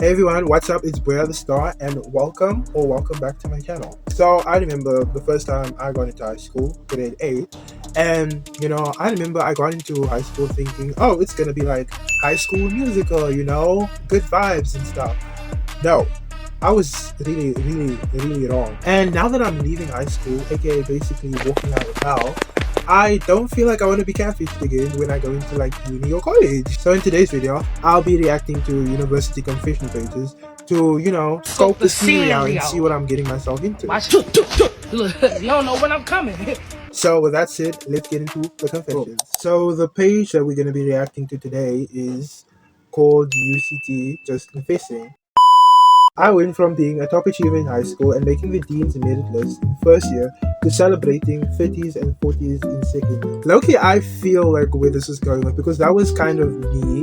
Hey everyone, what's up? It's Brea the Star, and welcome back to my channel. So I remember the first time I got into high school, grade 8, and I remember I got into high school thinking, oh, it's gonna be like High School Musical, good vibes and stuff. No, I was really wrong. And now that I'm leaving high school, aka basically walking out of hell, I don't feel like I want to be catfished again when I go into like uni or college. So in today's video, I'll be reacting to university confession pages to, scope the scenery out and see what I'm getting myself into. Look, you don't know when I'm coming. So with that said, let's get into the confessions. So the page that we're going to be reacting to today is called UCT Just Confessing. I went from being a top achiever in high school and making the dean's merit list in first year to celebrating 30s and 40s in second year. Low-key, I feel like where this is going with, because that was kind of me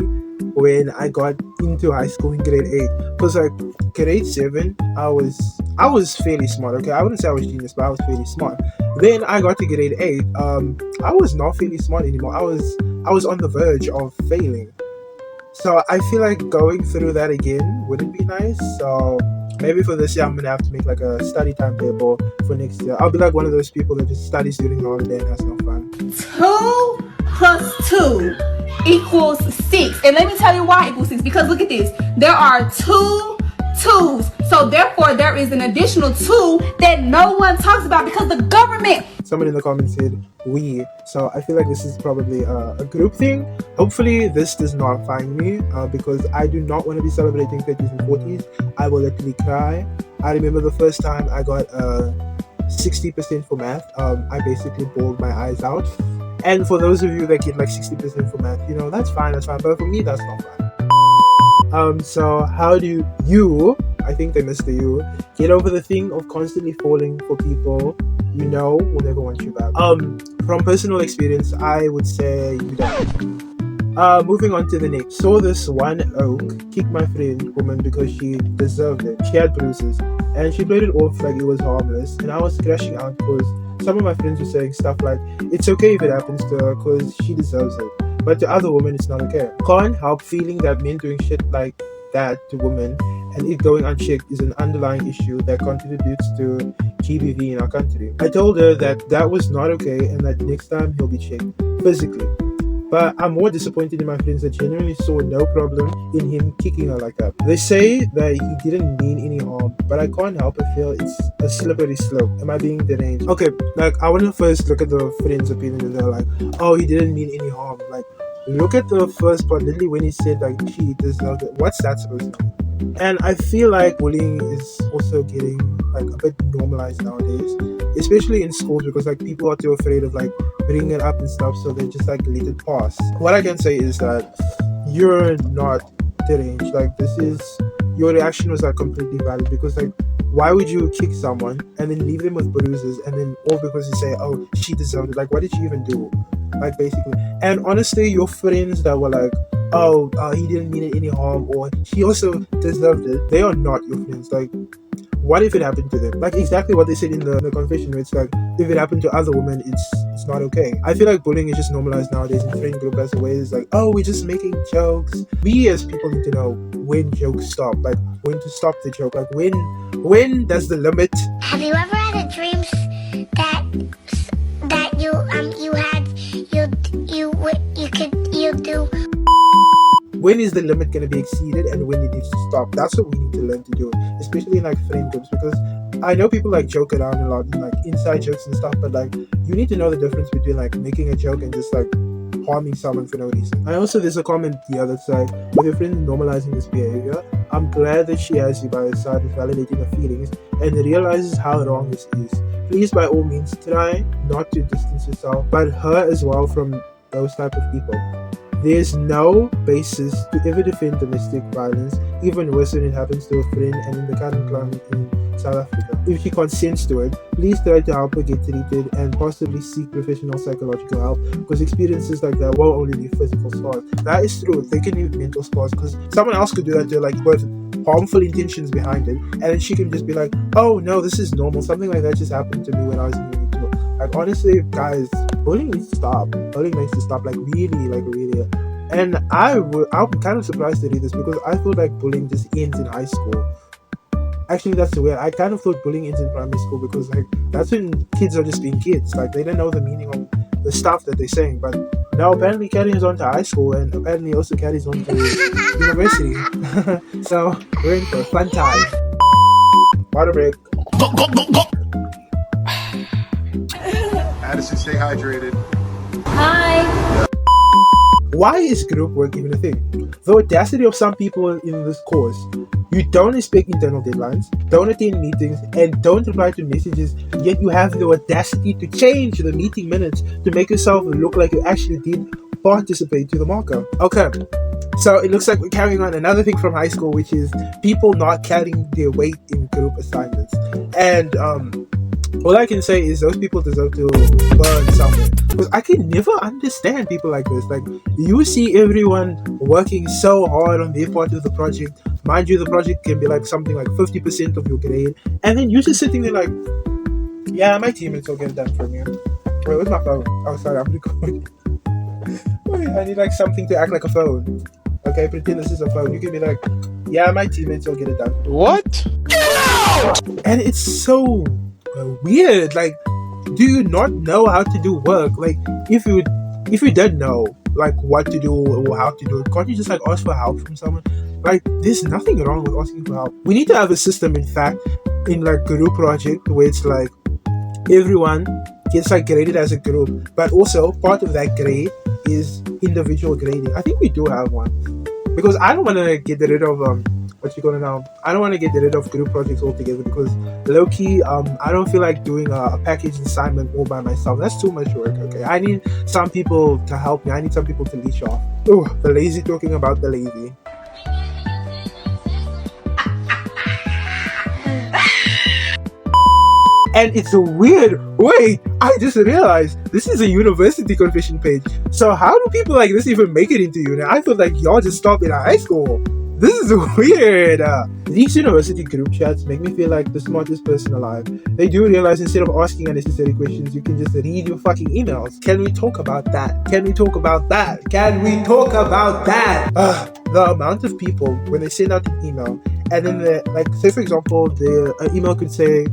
when I got into high school in grade 8. Because like grade 7, I was fairly smart. Okay, I wouldn't say I was genius, but I was fairly smart. Then I got to grade 8. I was not fairly smart anymore. I was on the verge of failing. So I feel like going through that again wouldn't be nice. So maybe for this year, I'm gonna have to make like a study timetable for next year. I'll be like one of those people that just studies during the holiday and has no fun. 2 plus 2 equals 6. And let me tell you why equals 6. Because look at this. There are 2 2's. So therefore, there is an additional 2 that no one talks about because the government. Someone in the comments said we. So I feel like this is probably a group thing. Hopefully this does not find me because I do not want to be celebrating 30s and 40s. I will literally cry. I remember the first time I got 60% for math. I basically bawled my eyes out. And for those of you that get like 60% for math, that's fine. But for me, that's not fine. So how do you, I think they missed the you, get over the thing of constantly falling for people will never want you back? From personal experience, I would say you don't. Moving on to the next. Saw this one oak kick my friend woman because she deserved it. She had bruises and she played it off like it was harmless, and I was crashing out because some of my friends were saying stuff like, it's okay if it happens to her because she deserves it, but to other women it's not okay. Can't help feeling that men doing shit like that to women and it going unchecked is an underlying issue that contributes to GBV in our country. I told her that was not okay and that next time he'll be checked physically. But I'm more disappointed in my friends that genuinely saw no problem in him kicking her like that. They say that he didn't mean any harm, but I can't help but feel it's a slippery slope. Am I being deranged? Okay, like I want to first look at the friend's opinion and they're like, oh, he didn't mean any harm. Like, look at the first part, literally when he said like she deserved it. What's that supposed to mean? And I feel like bullying is also getting like a bit normalized nowadays, especially in schools, because like people are too afraid of like bringing it up and stuff, so they just like let it pass. What I can say is that you're not deranged. Like your reaction was like completely valid, because like why would you kick someone and then leave them with bruises and then all because you say, oh, she deserved it? Like, what did she even do? Like, basically. And honestly, your friends that were like, oh, he didn't mean it any harm, or he also deserved it, they are not your friends. Like, what if it happened to them? Like exactly what they said in the confession, where it's like, if it happened to other women, it's not okay. I feel like bullying is just normalized nowadays in friend group as a way. It's like, oh, we're just making jokes. We as people need to know when jokes stop, like when to stop the joke, like when does the limit. Have you ever had a dream that you do? When is the limit going to be exceeded and when it needs to stop? That's what we need to learn to do, especially in like friend groups, because I know people like joke around a lot and like inside jokes and stuff, but like you need to know the difference between like making a joke and just like harming someone for no reason. I also, there's a comment here that's like, with your friend normalizing this behavior, I'm glad that she has you by her side and validating her feelings and realizes how wrong this is. Please, by all means, try not to distance yourself, but her as well, from those type of people. There's no basis to ever defend domestic violence, even worse when it happens to a friend, and in the current climate in South Africa. If she consents to it, please try to help her get treated and possibly seek professional psychological help, because experiences like that won't only leave physical scars. That is true, they can leave mental scars, because someone else could do that to like with harmful intentions behind it, and then she can just be like, oh no, this is normal, something like that just happened to me when I was in uni too. Like honestly, guys, bullying needs to stop. Bullying needs to stop, like really. And I'm kind of surprised to read this because I thought like bullying just ends in high school. Actually, that's the way I kind of thought bullying ends in primary school because like that's when kids are just being kids. Like they don't know the meaning of the stuff that they're saying. But now apparently carries on to high school and apparently also carries on to university. So we're in for a fun time. Water break. Addison, stay hydrated. Hi. Why is group work even a thing? The audacity of some people in this course. You don't respect internal deadlines, don't attend meetings, and don't reply to messages, yet you have the audacity to change the meeting minutes to make yourself look like you actually did participate to the marker. Okay, so it looks like we're carrying on another thing from high school, which is people not carrying their weight in group assignments. And all I can say is those people deserve to burn somewhere. Because I can never understand people like this. Like, you see everyone working so hard on their part of the project. Mind you, the project can be like something like 50% of your grade. And then you're just sitting there like, yeah, my teammates will get it done for me. Wait, where's my phone? Oh, sorry, I'm recording. Wait, I need like something to act like a phone. Okay, pretend this is a phone. You can be like, yeah, my teammates will get it done. What? And it's so weird. Like, do you not know how to do work? Like, if you don't know like what to do or how to do it, can't you just like ask for help from someone? Like, there's nothing wrong with asking for help. We need to have a system, in fact, in like group project where it's like everyone gets like graded as a group, but also part of that grade is individual grading. I think we do have one because I don't want to get rid of I don't want to get rid of group projects altogether because low-key, I don't feel like doing a package assignment all by myself. That's too much work, okay? I need some people to help me. I need some people to leash off. Oh, the lazy talking about the lazy. And it's a weird, wait, I just realized this is a university confession page. So how do people like this even make it into uni? I feel like y'all just stopped in high school. This is weird. These university group chats make me feel like the smartest person alive. They do realize instead of asking unnecessary questions, you can just read your fucking emails. Can we talk about that? Can we talk about that? Can we talk about that? The amount of people when they send out an email and then like say for example the email could say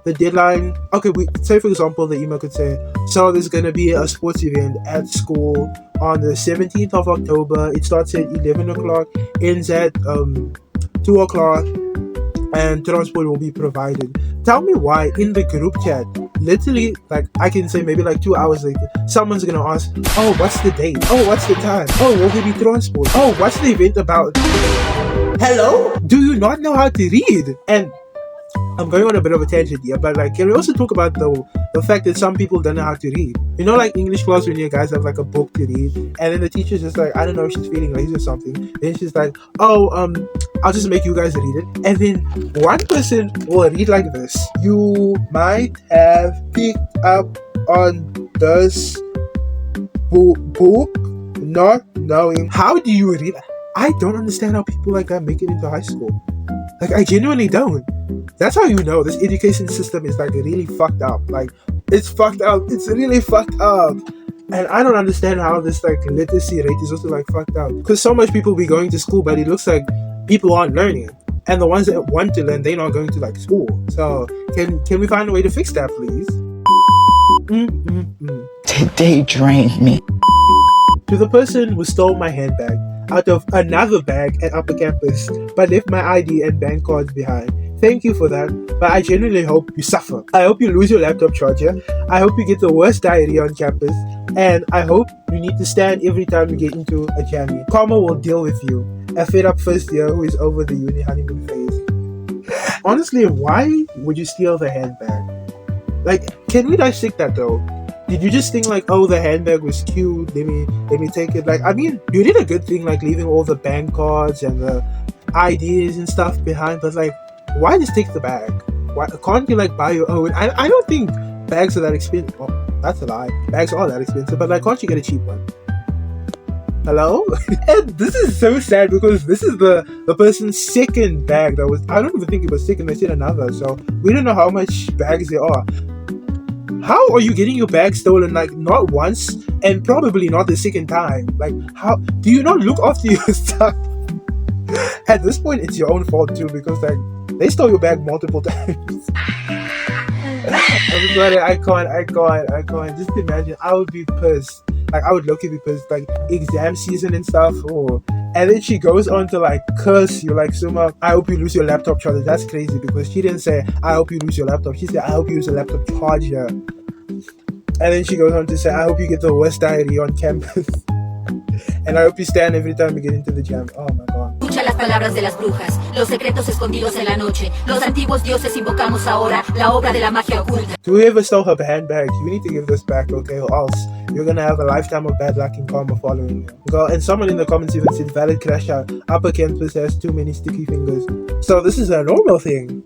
the deadline, okay, say for example the email could say, so there's going to be a sports event at school on the 17th of October. It starts at 11 o'clock, ends at 2 o'clock, and transport will be provided. Tell me why in the group chat, literally, like I can say maybe like 2 hours later, someone's going to ask, oh, what's the date? Oh, what's the time? Oh, will there be transport? Oh, what's the event about? Hello? Do you not know how to read? And I'm going on a bit of a tangent here, but like, can we also talk about the fact that some people don't know how to read? You know, like English class when you guys have like a book to read, and then the teacher's just like, I don't know, she's feeling lazy or something. Then she's like, oh, I'll just make you guys read it. And then one person will read like this. You might have picked up on this book not knowing. How do you read? I don't understand how people like that make it into high school. Like, I genuinely don't. That's how you know this education system is like really fucked up. Like, it's fucked up. It's really fucked up. And I don't understand how this like literacy rate is also like fucked up. Because so much people be going to school, but it looks like people aren't learning. And the ones that want to learn, they're not going to like school. So can we find a way to fix that, please? Today drained me. To the person who stole my handbag out of another bag at Upper Campus, but left my ID and bank cards behind. Thank you for that, but I genuinely hope you suffer. I hope you lose your laptop charger. I hope you get the worst diarrhea on campus. And I hope you need to stand every time you get into a jammy. Karma will deal with you. A fed up first year who is over the uni honeymoon phase. Honestly, why would you steal the handbag? Like, can we dissect that though? Did you just think like, oh, the handbag was cute, let me take it? Like, I mean, you did a good thing like leaving all the bank cards and the IDs and stuff behind, but like, why just take the bag? Why can't you like buy your own? I don't think bags are that expensive. Oh, that's a lie. Bags are that expensive, but like, can't you get a cheap one? Hello? And this is so sad because this is the person's second bag that was, I don't even think it was second, they said another, so we don't know how much bags there are. how are you getting your bag stolen like not once and probably not the second time? Like, how do you not look after your stuff? At this point, it's your own fault too, because like they stole your bag multiple times. I'm sorry, I can't. Just imagine, I would be pissed. Like, I would look at be pissed, like exam season and stuff. Or and then she goes on to like curse you, like, Suma, I hope you lose your laptop charger. That's crazy, because she didn't say I hope you lose your laptop. She said I hope you lose your laptop charger. And then she goes on to say I hope you get the worst diarrhea on campus. And I hope you stand every time you get into the jam. Oh my god. Escucha las palabras de las brujas, los secretos escondidos en la noche. Los antiguos dioses invocamos ahora la obra de la magia oculta. To whoever stole her handbag, you need to give this back, okay? Or else you're gonna have a lifetime of bad luck and karma following you. Girl, and someone in the comments even said valid crash out. Upper campus has too many sticky fingers. So this is a normal thing.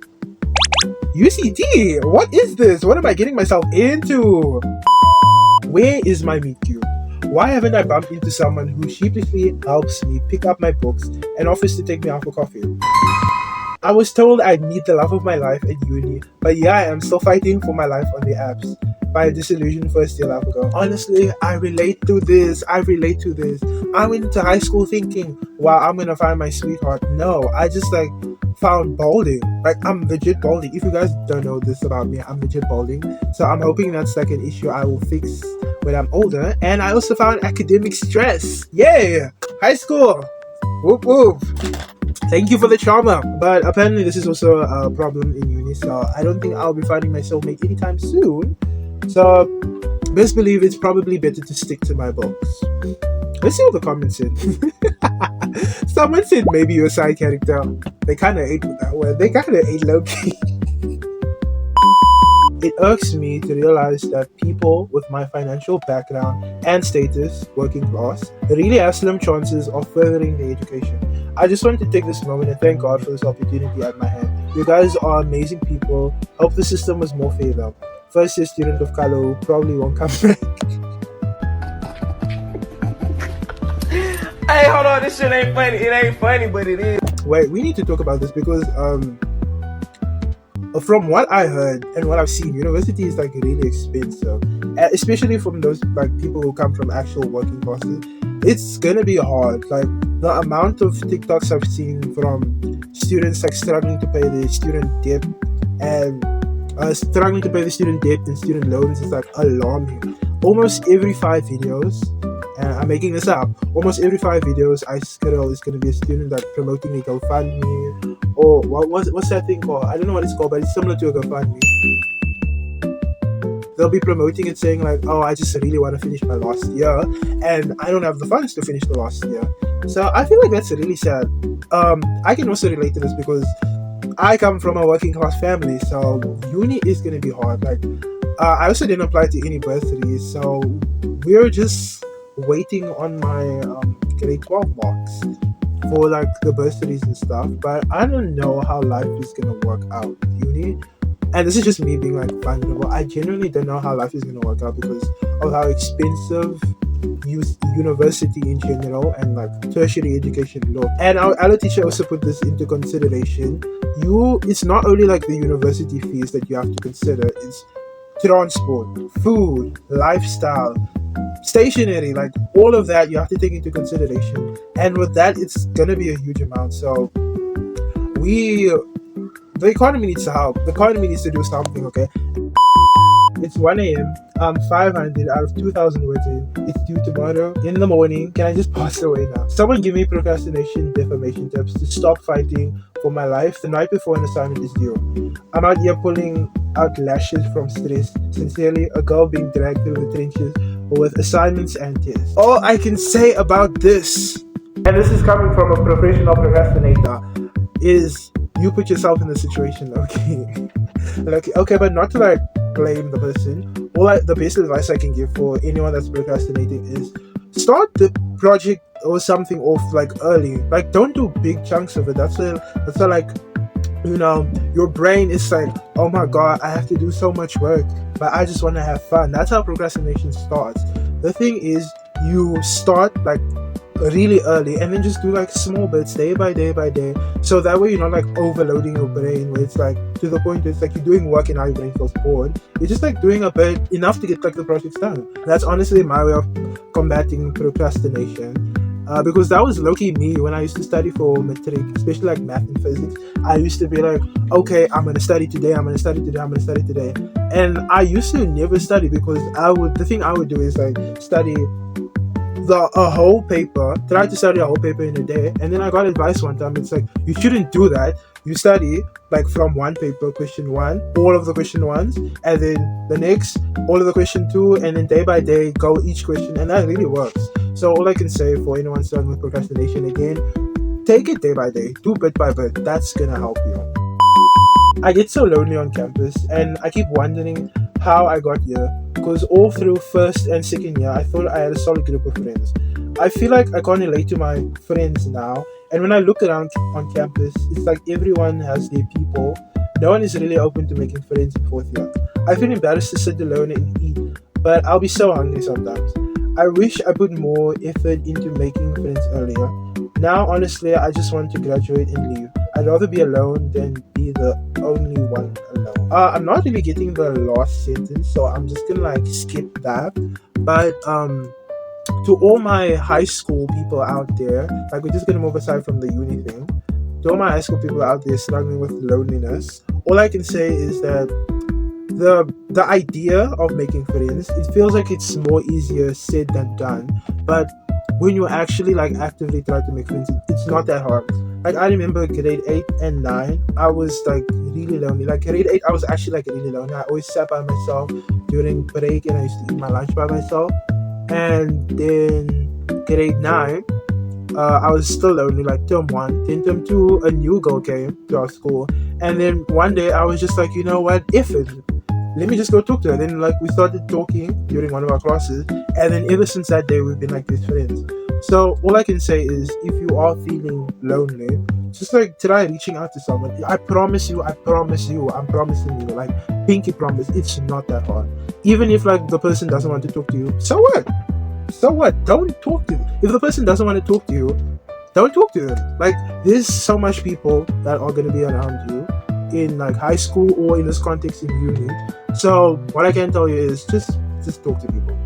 UCD, what is this? What am I getting myself into? Where is my meet cute? Why haven't I bumped into someone who sheepishly helps me pick up my books and offers to take me out for coffee? I was told I'd meet the love of my life at uni, but yeah, I am still fighting for my life on the apps by a disillusioned first year life ago. Honestly, I relate to this. I went into high school thinking, wow, I'm gonna find my sweetheart. No, I just like found balding. Like, I'm legit balding. If you guys don't know this about me, I'm legit balding. So I'm hoping that's like an issue I will fix when I'm older. And I also found academic stress. Yeah, high school. Whoop whoop. Thank you for the trauma. But apparently this is also a problem in uni, so I don't think I'll be finding my soulmate anytime soon. So best believe it's probably better to stick to my books. Let's see what the comments said. Someone said maybe you're a side character. They kind of ate with that word. They kind of ate low-key. It irks me to realize that people with my financial background and status, working class, really have slim chances of furthering their education. I just wanted to take this moment and thank God for this opportunity at my hand. You guys are amazing people. Hope the system was more fair though. First year student of color who probably won't come back. Hey, hold on, this shit ain't funny. It ain't funny, but it is. Wait, we need to talk about this because from what I heard and what I've seen, university is like really expensive, especially from those like people who come from actual working classes. It's gonna be hard. Like the amount of TikToks I've seen from students like struggling to pay their student debt and student loans is like alarming. Almost every 5 videos, and I'm making this up, almost every 5 videos I scroll is going to be a student like promoting a GoFundMe, or what's that thing called? I don't know what it's called, but it's similar to a GoFundMe. They'll be promoting it saying like, oh, I just really want to finish my last year and I don't have the funds to finish the last year. So I feel like that's really sad. I can also relate to this because I come from a working class family, so uni is going to be hard. Like I also didn't apply to any bursaries, so we're just waiting on my grade 12 marks for like the bursaries and stuff. But I don't know how life is gonna work out with uni, and this is just me being like vulnerable. I genuinely don't know how life is gonna work out because of how expensive university in general and like tertiary education look. And our teacher also put this into consideration. It's not only like the university fees that you have to consider, it's transport, food, lifestyle, stationery, like all of that you have to take into consideration. And with that, it's gonna be a huge amount. So the economy needs to help. The economy needs to do something, okay? It's 1 a.m. 500 out of 2,000 words in. It's due tomorrow in the morning. Can I just pass away now? Someone give me procrastination defamation tips to stop fighting for my life the night before an assignment is due. I'm out here pulling out lashes from stress. Sincerely, a girl being dragged through the trenches with assignments and tests. All I can say about this, and this is coming from a professional procrastinator, is you put yourself in the situation, okay? Okay, but not to like blame the person. The best advice I can give for anyone that's procrastinating is start the project or something off like early. Like don't do big chunks of it. That's like, your brain is like, oh my god, I have to do so much work, but I just want to have fun. That's how procrastination starts. The thing is, you start like really early, and then just do like small bits day by day by day, so that way you're not like overloading your brain where it's like to the point where it's like you're doing work and now your brain feels bored. You're just like doing a bit enough to get like the projects done. That's honestly my way of combating procrastination. Because that was low-key me when I used to study for matric, especially like math and physics. I used to be like, okay, I'm gonna study today, I'm gonna study today, I'm gonna study today. And I used to never study because the thing I would do is like study a whole paper, try to study a whole paper in a day, and then I got advice one time. It's like, you shouldn't do that. You study like from one paper, question one, all of the question ones, and then the next, all of the question two, and then day by day go each question, and that really works. So all I can say for anyone struggling with procrastination, again, take it day by day, do bit by bit. That's gonna help you. I get so lonely on campus, and I keep wondering how I got here, because all through first and second year I thought I had a solid group of friends. I feel like I can't relate to my friends now, and when I look around on campus, it's like everyone has their people. No one is really open to making friends in fourth year. I feel embarrassed to sit alone and eat, but I'll be so hungry sometimes. I wish I put more effort into making friends earlier. Now honestly, I just want to graduate and leave. I'd rather be alone than be the only one alone. I'm not really getting the last sentence, so I'm just gonna like skip that. But to all my high school people out there, like we're just gonna move aside from the uni thing. To all my high school people out there struggling with loneliness, all I can say is that the idea of making friends, it feels like it's more easier said than done. But when you actually like actively try to make friends, it's not that hard. Like I remember grade 8 and 9, I was like really lonely. Like grade 8, I was actually like really lonely. I always sat by myself during break, and I used to eat my lunch by myself. And then grade 9, I was still lonely, like term 1. Then term 2, a new girl came to our school. And then one day I was just like, you know what, F it. Let me just go talk to her. Then like we started talking during one of our classes. And then ever since that day, we've been like best friends. So all I can say is, if you are feeling lonely, just like try reaching out to someone. I promise you, I'm promising you, like pinky promise, it's not that hard. Even if like the person doesn't want to talk to you, so what? So what? Don't talk to them. If the person doesn't want to talk to you, don't talk to them. Like there's so much people that are gonna be around you in like high school or in this context in uni. So what I can tell you is just talk to people.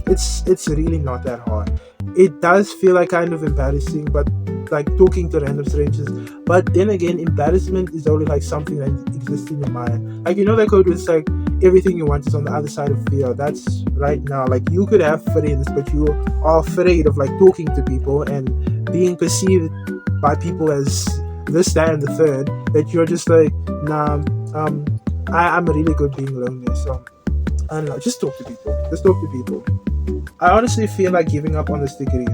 It's really not that hard. It does feel like kind of embarrassing, but like talking to random strangers. But then again, embarrassment is only like something that exists in your mind. Like, you know that quote where it's like, everything you want is on the other side of fear. That's right now. Like you could have friends, but you are afraid of like talking to people and being perceived by people as this, that, and the third. That you're just like, nah, I'm really good being lonely. So I don't know. Just talk to people. Just talk to people. I honestly feel like giving up on this degree.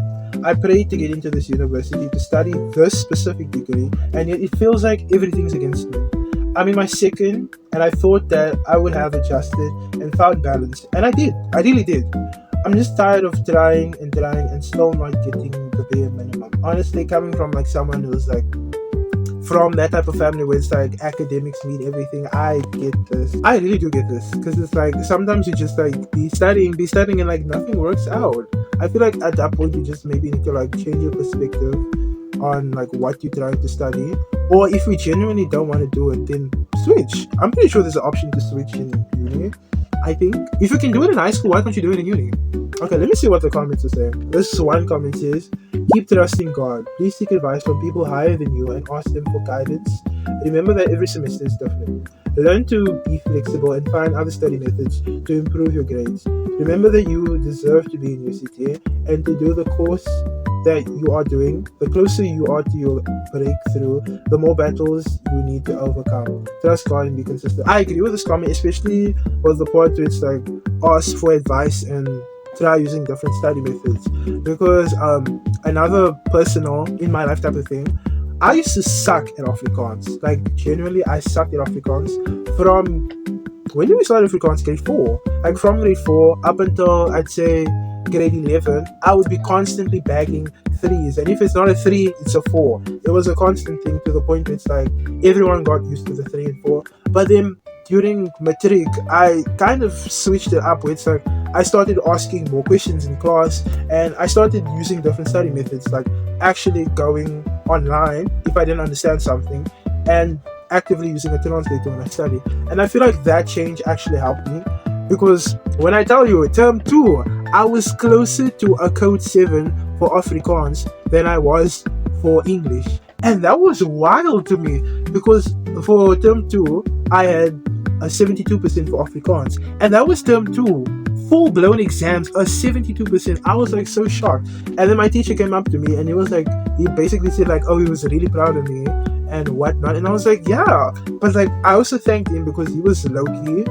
I prayed to get into this university to study this specific degree, and yet it feels like everything's against me. I'm in my second, and I thought that I would have adjusted and found balance, and I did. I really did. I'm just tired of trying and still not getting the bare minimum. Honestly, coming from like someone who's like from that type of family where it's like academics mean everything, I get this. I really do get this, because it's like sometimes you just like be studying and like nothing works out. I feel like at that point you just maybe need to like change your perspective on like what you're trying to study, or if you genuinely don't want to do it, then switch. I'm pretty sure there's an option to switch in uni. I think if you can do it in high school, why can't you do it in uni? Okay, let me see what the comments are saying. This one comment says, keep trusting God. Please seek advice from people higher than you and ask them for guidance. Remember that every semester is different. Learn to be flexible and find other study methods to improve your grades. Remember that you deserve to be in your city and to do the course that you are doing. The closer you are to your breakthrough, the more battles you need to overcome. Trust God and be consistent. I agree with this comment, especially with the part where it's like ask for advice and try using different study methods. Because another personal in my life type of thing, I used to suck at Afrikaans. Like genuinely, I sucked at Afrikaans from when did we start Afrikaans? Grade 4. Like from grade 4 up until I'd say grade 11, I would be constantly bagging 3s, and if it's not a 3, it's a 4. It was a constant thing, to the point where it's like everyone got used to the 3 and 4. But then during matric, I kind of switched it up where it's like I started asking more questions in class, and I started using different study methods, like actually going online if I didn't understand something, and actively using a translator when I study. And I feel like that change actually helped me, because when I tell you, term 2, I was closer to a code 7 for Afrikaans than I was for English. And that was wild to me, because for term 2, I had a 72% for Afrikaans, and that was term 2. Full-blown exams, a 72%. I was like so shocked. And then my teacher came up to me and he basically said like, oh, he was really proud of me and whatnot. And I was like, yeah. But like, I also thanked him because he was low-key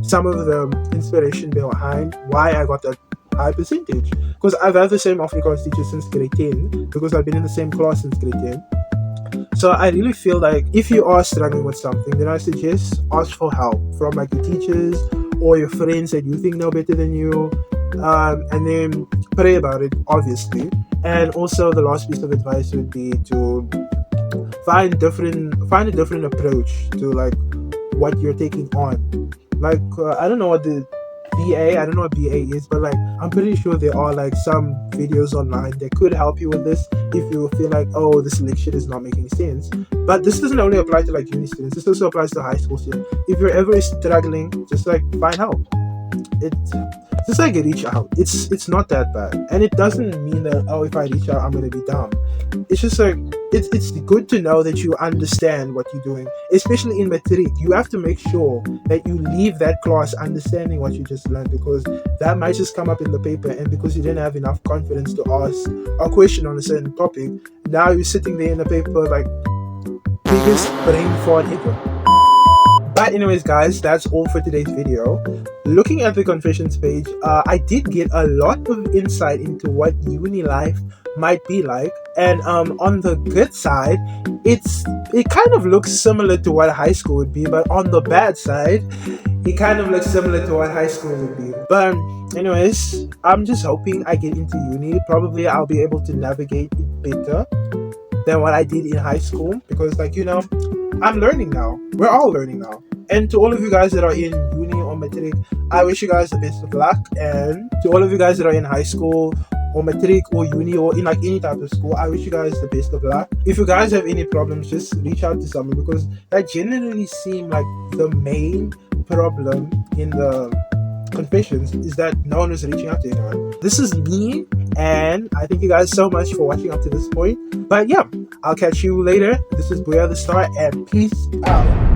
some of the inspiration behind why I got that high percentage. Because I've had the same Afrikaans teacher since grade 10, because I've been in the same class since grade 10. So I really feel like if you are struggling with something, then I suggest ask for help from like your teachers or your friends that you think know better than you, and then pray about it, obviously. And also the last piece of advice would be to find a different approach to like what you're taking on. Like I don't know what BA is, but like I'm pretty sure there are like some videos online that could help you with this if you feel like, oh, this lecture is not making sense. But this doesn't only apply to like uni students, this also applies to high school students. If you're ever struggling, just like find help. It's just like reach out. It's not that bad, and it doesn't mean that, oh, if I reach out I'm gonna be dumb. It's just like it's good to know that you understand what you're doing, especially in matric. You have to make sure that you leave that class understanding what you just learned, because that might just come up in the paper, and because you didn't have enough confidence to ask a question on a certain topic, now you're sitting there in the paper like biggest brain fart ever. But anyways guys, that's all for today's video. Looking at the confessions page, I did get a lot of insight into what uni life might be like, and on the good side, it kind of looks similar to what high school would be, but on the bad side, it kind of looks similar to what high school would be. But anyways, I'm just hoping I get into uni. Probably I'll be able to navigate it better than what I did in high school, because like, you know, I'm learning now. We're all learning now. And to all of you guys that are in uni or matric, I wish you guys the best of luck. And to all of you guys that are in high school or matric or uni or in like any type of school, I wish you guys the best of luck. If you guys have any problems, just reach out to someone, because that generally seems like the main problem in the confessions is that no one is reaching out to anyone. This is me, and I thank you guys so much for watching up to this point. But yeah, I'll catch you later. This is Booyah the Star, and peace out.